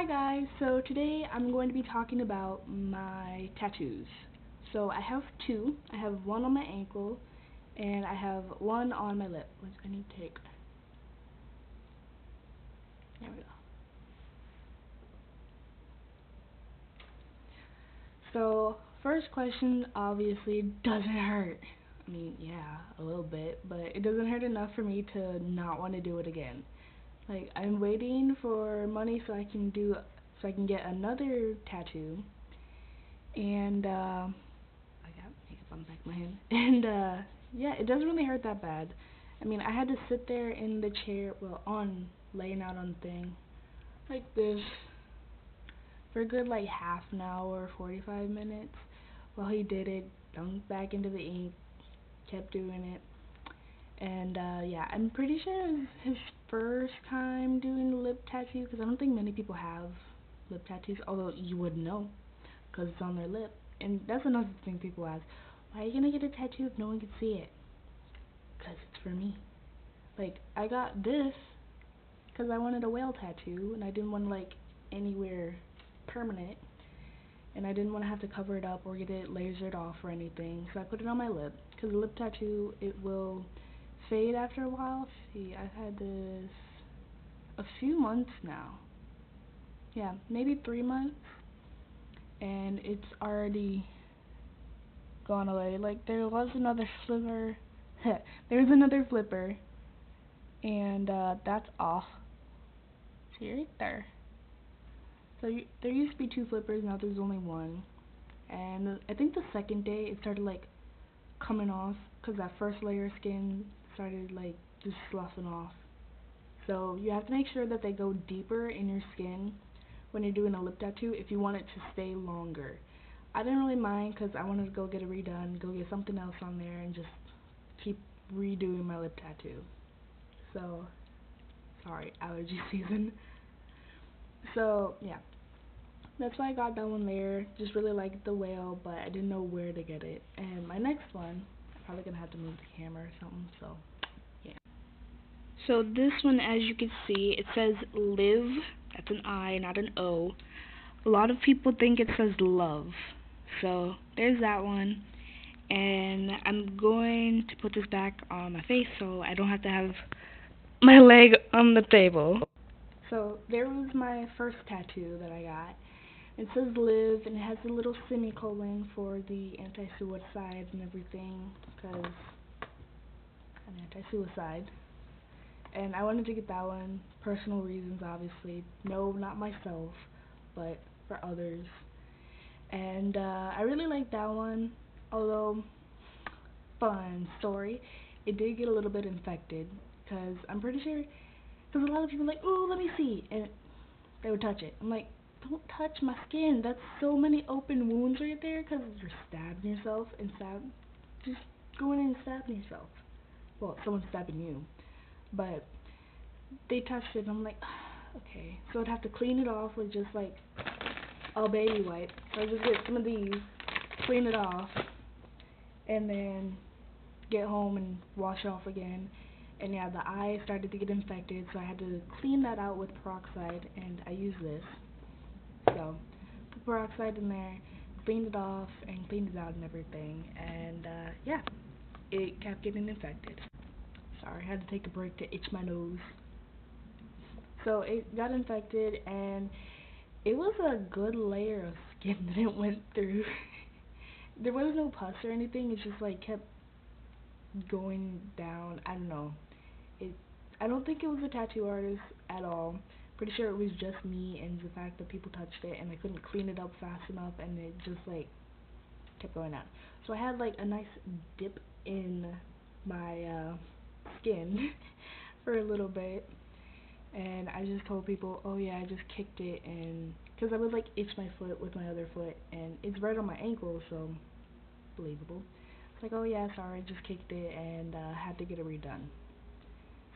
Hi guys, so today I'm going to be talking about my tattoos. So I have two. I have one on my ankle and I have one on my lip, which I need to take. There we go. So first question, obviously, does it hurt? I mean, yeah, a little bit, but it doesn't hurt enough for me to not want to do it again. Like, I'm waiting for money so I can get another tattoo. And I got makeup on the back of my hand. And yeah, it doesn't really hurt that bad. I mean, I had to sit there in the chair, laying out on the thing, like this, for a good like half an hour, 45 minutes, while he did it, dunked back into the ink, kept doing it. And yeah, I'm pretty sure it was his first time doing a lip tattoo, because I don't think many people have lip tattoos, although you would know, because it's on their lip. And that's another thing people ask, why are you going to get a tattoo if no one can see it? Because it's for me. Like, I got this because I wanted a whale tattoo, and I didn't want, like, anywhere permanent, and I didn't want to have to cover it up or get it lasered off or anything, so I put it on my lip, because a lip tattoo, it will fade after a while. See, I've had this a few months now. Yeah, maybe 3 months, and it's already gone away. Like, there was another flipper. There's another flipper, and that's off. See right there. So there used to be two flippers, now there's only one. And I think the second day it started like coming off, because that first layer of skin started like just sloughing off. So you have to make sure that they go deeper in your skin when you're doing a lip tattoo if you want it to stay longer. I didn't really mind because I wanted to go get it redone, go get something else on there, and just keep redoing my lip tattoo. So, sorry, allergy season. So, yeah. That's why I got that one there. Just really liked the whale, but I didn't know where to get it. And my next one, I'm probably going to have to move the camera or something, so, yeah. So this one, as you can see, it says live. That's an I, not an O. A lot of people think it says love. So, there's that one. And I'm going to put this back on my face so I don't have to have my leg on the table. So there was my first tattoo that I got. It says live, and it has a little semicolon for the anti-suicide and everything, because I'm anti-suicide. And I wanted to get that one, personal reasons obviously. No, not myself, but for others. And I really like that one, although, fun story, it did get a little bit infected, because I'm pretty sure, because a lot of people are like, oh, let me see, and they would touch it. I'm like, don't touch my skin, that's so many open wounds right there, because you're stabbing yourself, and just going in and stabbing yourself. Well, someone's stabbing you, but they touched it, and I'm like, okay, so I'd have to clean it off with just like a baby wipe. So I just get some of these, clean it off, and then get home and wash it off again. And yeah, the eye started to get infected, so I had to clean that out with peroxide, and I use this. So, put peroxide in there, cleaned it off, and cleaned it out and everything, and yeah, it kept getting infected. Sorry, I had to take a break to itch my nose. So it got infected, and it was a good layer of skin that it went through. There was no pus or anything, it just like kept going down. I don't know. It I don't think it was a tattoo artist at all. Pretty sure it was just me and the fact that people touched it and I couldn't clean it up fast enough, and it just like kept going down. So I had like a nice dip in my skin for a little bit, and I just told people, oh yeah, I just kicked it, and because I would like itch my foot with my other foot, and it's right on my ankle, so believable. It's like, oh yeah, sorry, I just kicked it and had to get it redone.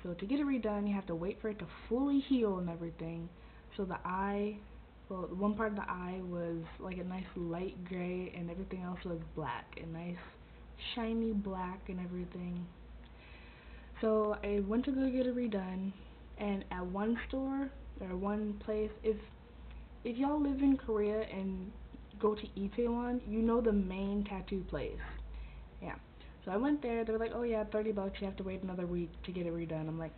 So to get it redone, you have to wait for it to fully heal and everything. So the eye, well, one part of the eye was like a nice light gray, and everything else was black, a nice shiny black and everything. So I went to go get it redone, and at one store or one place, if if y'all live in Korea and go to Itaewon, you know the main tattoo place. Yeah. So I went there. They were like, "Oh yeah, $30. You have to wait another week to get it redone." I'm like,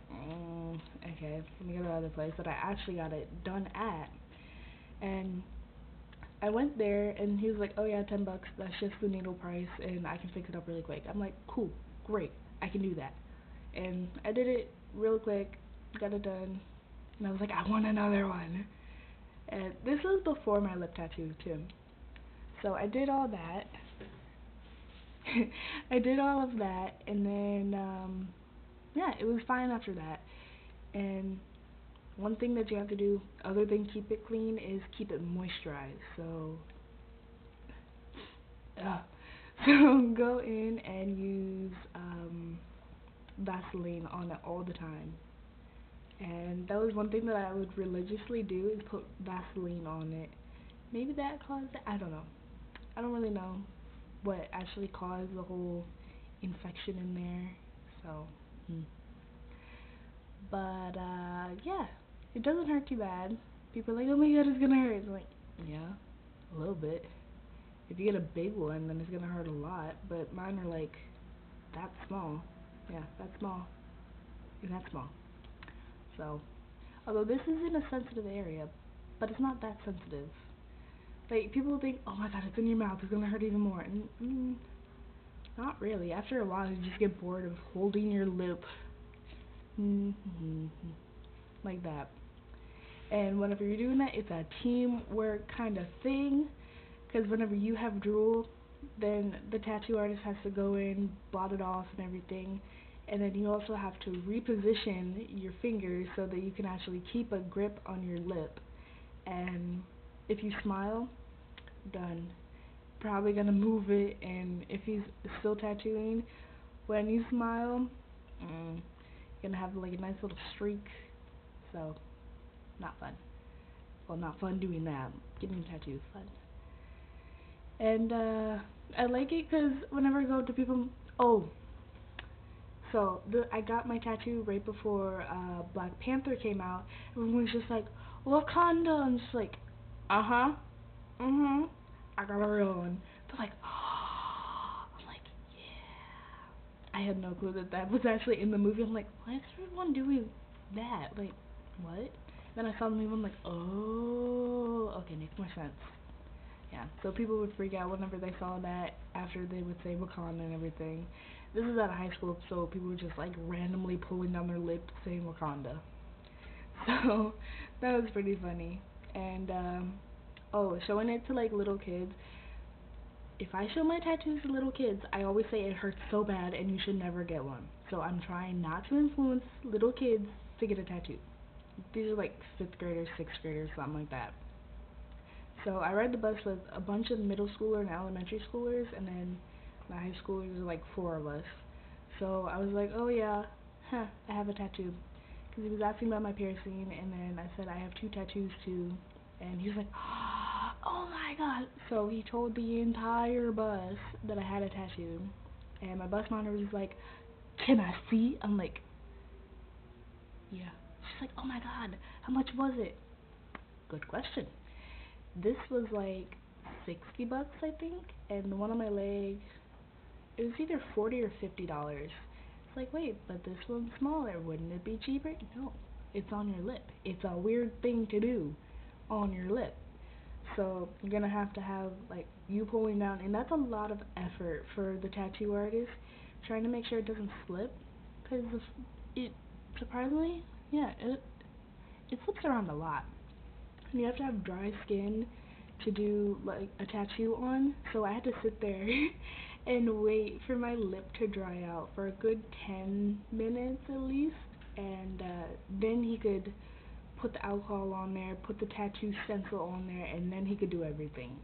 okay, let me go to the other place that I actually got it done at. And I went there, and he was like, "Oh yeah, $10. That's just the needle price, and I can fix it up really quick." I'm like, "Cool, great, I can do that." And I did it real quick, got it done, and I was like, "I want another one." And this was before my lip tattoo too. So I did all that. I did all of that, and then yeah, it was fine after that. And one thing that you have to do, other than keep it clean, is keep it moisturized. So, uh, so go in and use Vaseline on it all the time. And that was one thing that I would religiously do is put Vaseline on it. Maybe that caused it. I don't know. I don't really know what actually caused the whole infection in there. So, but yeah, it doesn't hurt too bad. People are like, "Oh my god, it's gonna hurt." It's like, yeah, a little bit. If you get a big one, then it's gonna hurt a lot. But mine are like that small. Yeah, that small. That small. So, although this is in a sensitive area, but it's not that sensitive. Like people think, "Oh my god, it's in your mouth. It's gonna hurt even more." And not really. After a while, you just get bored of holding your lip like that. And whenever you're doing that, it's a teamwork kind of thing. Because whenever you have drool, then the tattoo artist has to go in, blot it off, and everything. And then you also have to reposition your fingers so that you can actually keep a grip on your lip. And if you smile, done. Probably gonna move it. And if he's still tattooing, when you smile, you're gonna have like a nice little streak. So, not fun. Well, not fun doing that. Getting tattoos fun. And I like it because whenever I go to people, oh, so I got my tattoo right before Black Panther came out. Everyone was just like, Wakanda. I'm just like, uh huh, I got a real one. They're like, oh, I'm like, yeah. I had no clue that that was actually in the movie. I'm like, why is everyone doing that? Like, what? Then I saw the movie. I'm like, oh, okay, makes more sense. Yeah, so people would freak out whenever they saw that after they would say Wakanda and everything. This is at a high school, so people were just like randomly pulling down their lip saying Wakanda. So that was pretty funny. And oh, showing it to like little kids. If I show my tattoos to little kids, I always say it hurts so bad and you should never get one. So I'm trying not to influence little kids to get a tattoo. These are like 5th graders, 6th graders, something like that. So I ride the bus with a bunch of middle schooler and elementary schoolers, and then the high schoolers are like 4 of us. So I was like, oh yeah, I have a tattoo. Because he was asking about my piercing, and then I said I have 2 tattoos too. And he was like, oh my god. So he told the entire bus that I had a tattoo. And my bus monitor was like, can I see? I'm like, yeah. She's like, oh my god, how much was it? Good question. This was like $60, I think, and the one on my leg, it was either $40 or $50. It's like, wait, but this one's smaller. Wouldn't it be cheaper? No, it's on your lip. It's a weird thing to do on your lip. So you're gonna have to have like you pulling down, and that's a lot of effort for the tattoo artist trying to make sure it doesn't slip, because it surprisingly, yeah, it slips around a lot. And you have to have dry skin to do like a tattoo on. So I had to sit there and wait for my lip to dry out for a good 10 minutes at least. And then he could put the alcohol on there, put the tattoo stencil on there, and then he could do everything.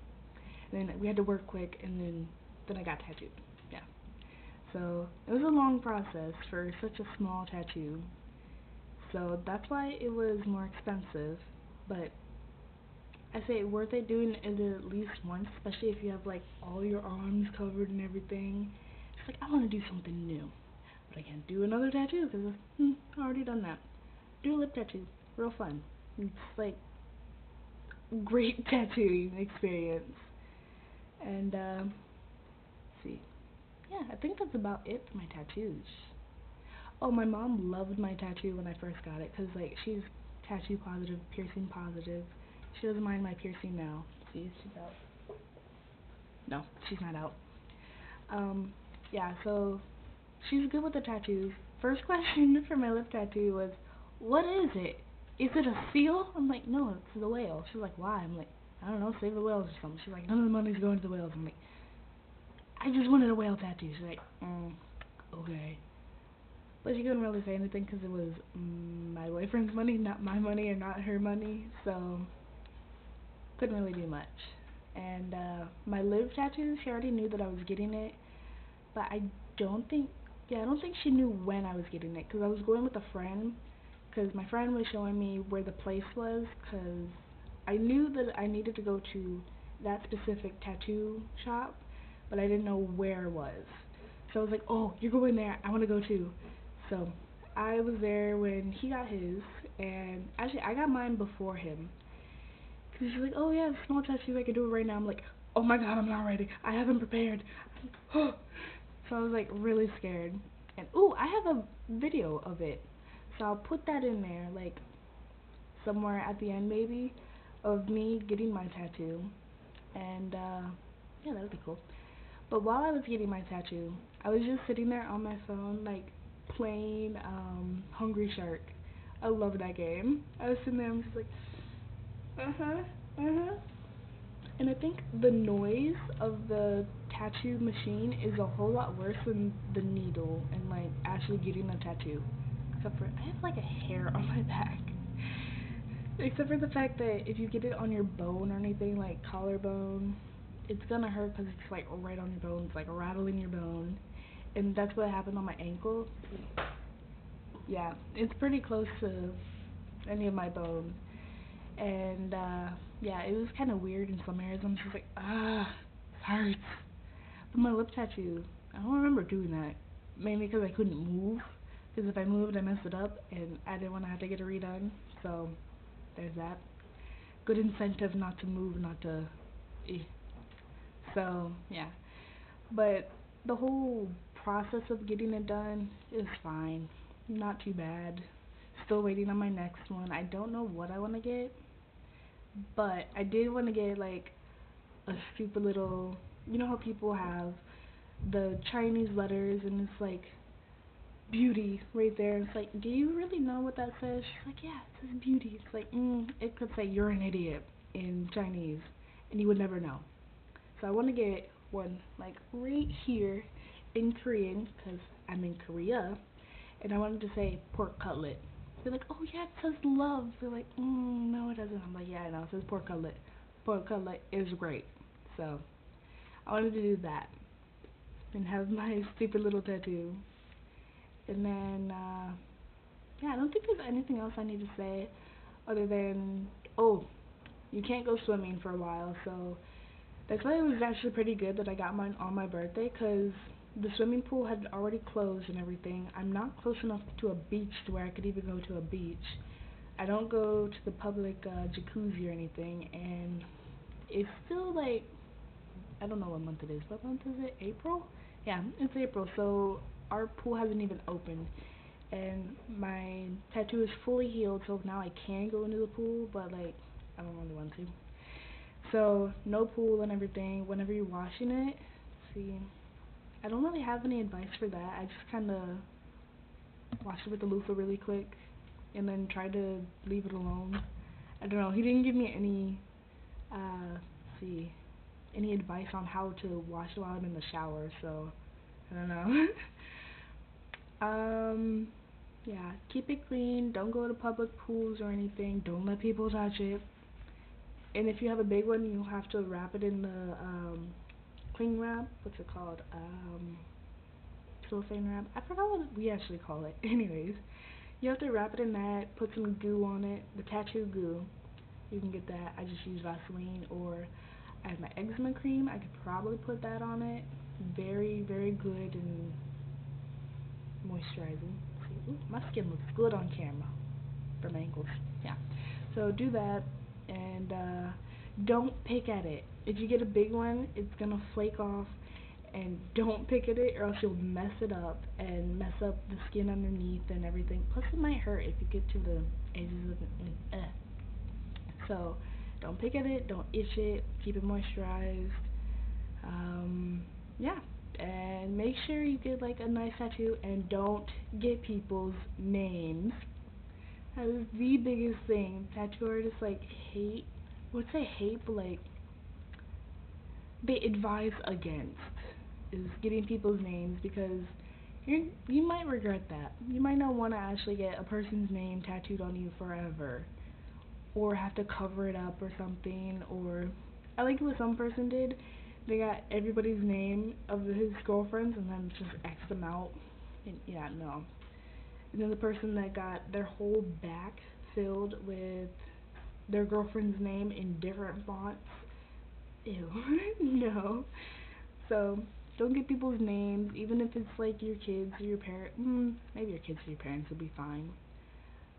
And then we had to work quick, and then I got tattooed. Yeah. So it was a long process for such a small tattoo. So that's why it was more expensive. But I say worth it doing it at least once, especially if you have like all your arms covered and everything. It's like I want to do something new, but I can't do another tattoo because I already done that. Do a lip tattoo, real fun. It's like great tattooing experience. And see, yeah, I think that's about it for my tattoos. Oh, my mom loved my tattoo when I first got it, cause like she's tattoo positive, piercing positive. She doesn't mind my piercing now. See, she's out. No, she's not out. Um, yeah, so she's good with the tattoos. First question for my lip tattoo was, "What is it? Is it a seal?" I'm like, "No, it's the whale." She's like, "Why?" I'm like, "I don't know, save the whales or something." She's like, "None of the money's going to the whales." I'm like, "I just wanted a whale tattoo." She's like, okay. But she couldn't really say anything because it was my boyfriend's money, not my money or not her money. So couldn't really do much. And my live tattoo, she already knew that I was getting it, but don't think, I don't think she knew when I was getting it because I was going with a friend. Because my friend was showing me where the place was, because I knew that I needed to go to that specific tattoo shop, but I didn't know where it was. So I was like, "Oh, you're going there. I want to go too." So I was there when he got his, and actually I got mine before him. Cause she's like, "Oh yeah, small tattoo, I can do it right now." I'm like, "Oh my god, I'm not ready. I haven't prepared." So I was like really scared. And ooh, I have a video of it. So I'll put that in there, like somewhere at the end maybe, of me getting my tattoo. And yeah, that would be cool. But while I was getting my tattoo, I was just sitting there on my phone, like playing Hungry Shark. I love that game. I was sitting there, I'm just like, uh huh, uh huh. And I think the noise of the tattoo machine is a whole lot worse than the needle and like actually getting a tattoo. Except for I have like a hair on my back. Except for the fact that if you get it on your bone or anything like collarbone, it's gonna hurt because it's like right on your bones, like rattling your bone. And that's what happened on my ankle. Yeah, it's pretty close to any of my bones. And yeah, it was kind of weird in some areas. I'm just like, it hurts. But my lip tattoo, I don't remember doing that. Mainly because I couldn't move. Because if I moved, I messed it up, and I didn't want to have to get it redone. So there's that. Good incentive not to move, not to. Eh. So yeah, but the whole process of getting it done is fine. Not too bad. Still waiting on my next one. I don't know what I want to get, but I did want to get like a stupid little, you know how people have the Chinese letters and it's like beauty right there. And it's like, do you really know what that says? She's like, yeah, it says beauty. It's like, it could say you're an idiot in Chinese, and you would never know. So I want to get one like right here in Korean because I'm in Korea, and I wanted to say pork cutlet. They're like, oh yeah, it says love. They're like, no, it doesn't. I'm like, yeah, I know, it says pork cutlet. Pork cutlet is great. So I wanted to do that and have my stupid little tattoo. And then, yeah, I don't think there's anything else I need to say other than, oh, you can't go swimming for a while. So that's why it was actually pretty good that I got mine on my birthday because the swimming pool had already closed and everything. I'm not close enough to a beach to where I could even go to a beach. I don't go to the public jacuzzi or anything, and it's still like, I don't know what month it is. What month is it? April? Yeah, it's April, so our pool hasn't even opened. And my tattoo is fully healed, so now I can go into the pool, but like, I don't really want to. So, no pool and everything. Whenever you're washing it, see, I don't really have any advice for that. I just kind of wash it with the loofah really quick and then try to leave it alone. I don't know. He didn't give me any, see, any advice on how to wash it while I'm in the shower, so I don't know. um, yeah, keep it clean. Don't go to public pools or anything. Don't let people touch it. And if you have a big one, you'll have to wrap it in the cling wrap. What's it called? Cellophane wrap. I forgot what we actually call it. Anyways, you have to wrap it in that. Put some goo on it. The tattoo goo. You can get that. I just use Vaseline, or I have my eczema cream. I could probably put that on it. Very, very good and moisturizing. See, ooh, my skin looks good on camera from angles. Yeah. So do that, and don't pick at it. If you get a big one, it's gonna flake off, and don't pick at it or else you'll mess it up and mess up the skin underneath and everything. Plus it might hurt if you get to the edges of it. So don't pick at it, don't itch it, keep it moisturized. Yeah, and make sure you get like a nice tattoo and don't get people's names. That is the biggest thing. Tattoo artists like hate, I would say hate, but like they advise against is getting people's names because you might regret that. You might not want to actually get a person's name tattooed on you forever, or have to cover it up or something. Or I like what some person did. They got everybody's name of his girlfriends and then just X'd them out. And yeah, no. And then the person that got their whole back filled with their girlfriend's name in different fonts. Ew. No. So don't get people's names, even if it's like your kids or your parents. Maybe your kids or your parents will be fine,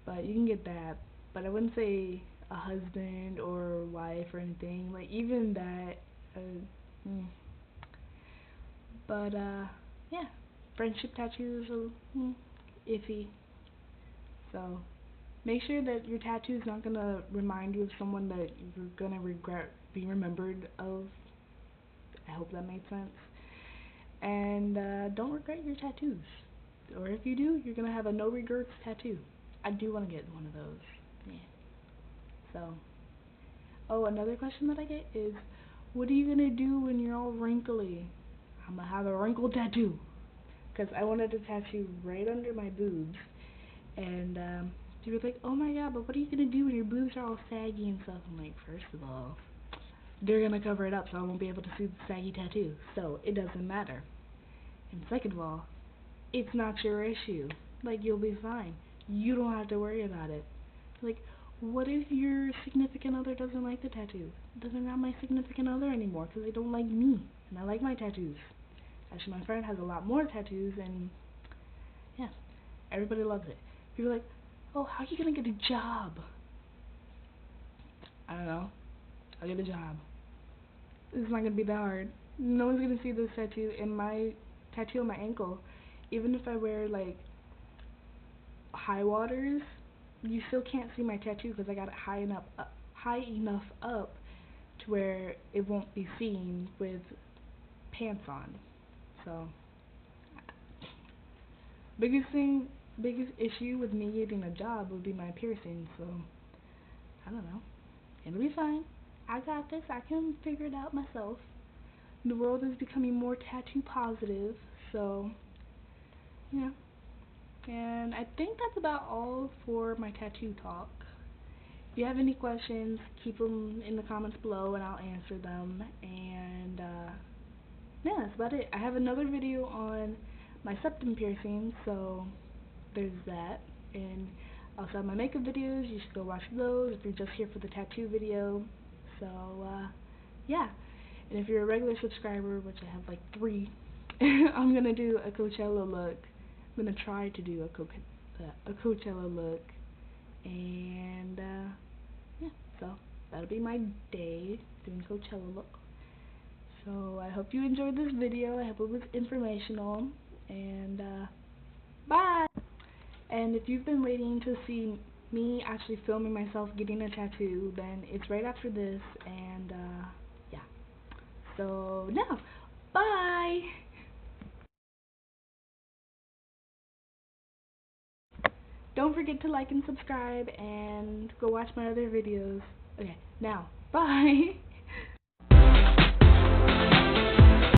but you can get that. But I wouldn't say a husband or wife or anything. Like even that. Mm. But yeah, friendship tattoos are iffy. So make sure that your tattoo is not gonna remind you of someone that you're gonna regret being remembered of. I hope that made sense. And don't regret your tattoos. Or if you do, you're gonna have a no regrets tattoo. I do want to get one of those. Yeah. So, oh, another question that I get is, what are you gonna do when you're all wrinkly? I'm gonna have a wrinkle tattoo. Cause I wanted a tattoo right under my boobs, and people were like, oh my god, but what are you gonna do when your boobs are all saggy and stuff? I'm like, first of all, they're gonna cover it up so I won't be able to see the saggy tattoo, so it doesn't matter. And second of all, it's not your issue. Like, you'll be fine. You don't have to worry about it. Like, what if your significant other doesn't like the tattoo? Doesn't not my significant other anymore because they don't like me, and I like my tattoos. Actually, my friend has a lot more tattoos, and yeah, everybody loves it. People are like, oh, how are you gonna get a job? I don't know. I'll get a job. It's not gonna be that hard. No one's gonna see this tattoo and my tattoo on my ankle. Even if I wear like high waters, you still can't see my tattoo because I got it high enough up to where it won't be seen with pants on. So, biggest issue with me getting a job would be my piercing. So, I don't know. It'll be fine. I got this. I can figure it out myself. The world is becoming more tattoo positive, so yeah. And I think that's about all for my tattoo talk. If you have any questions, keep them in the comments below and I'll answer them. And yeah, that's about it. I have another video on my septum piercing, so there's that. And I also have my makeup videos. You should go watch those if you're just here for the tattoo video. So yeah. And if you're a regular subscriber, which I have like 3, I'm gonna do a Coachella look. I'm gonna try to do a Coachella look, and yeah, so that'll be my day doing Coachella look. So I hope you enjoyed this video. I hope it was informational, and bye. And if you've been waiting to see me actually filming myself getting a tattoo, then it's right after this, and yeah. So now, bye. Don't forget to like and subscribe and go watch my other videos. Okay, now, bye.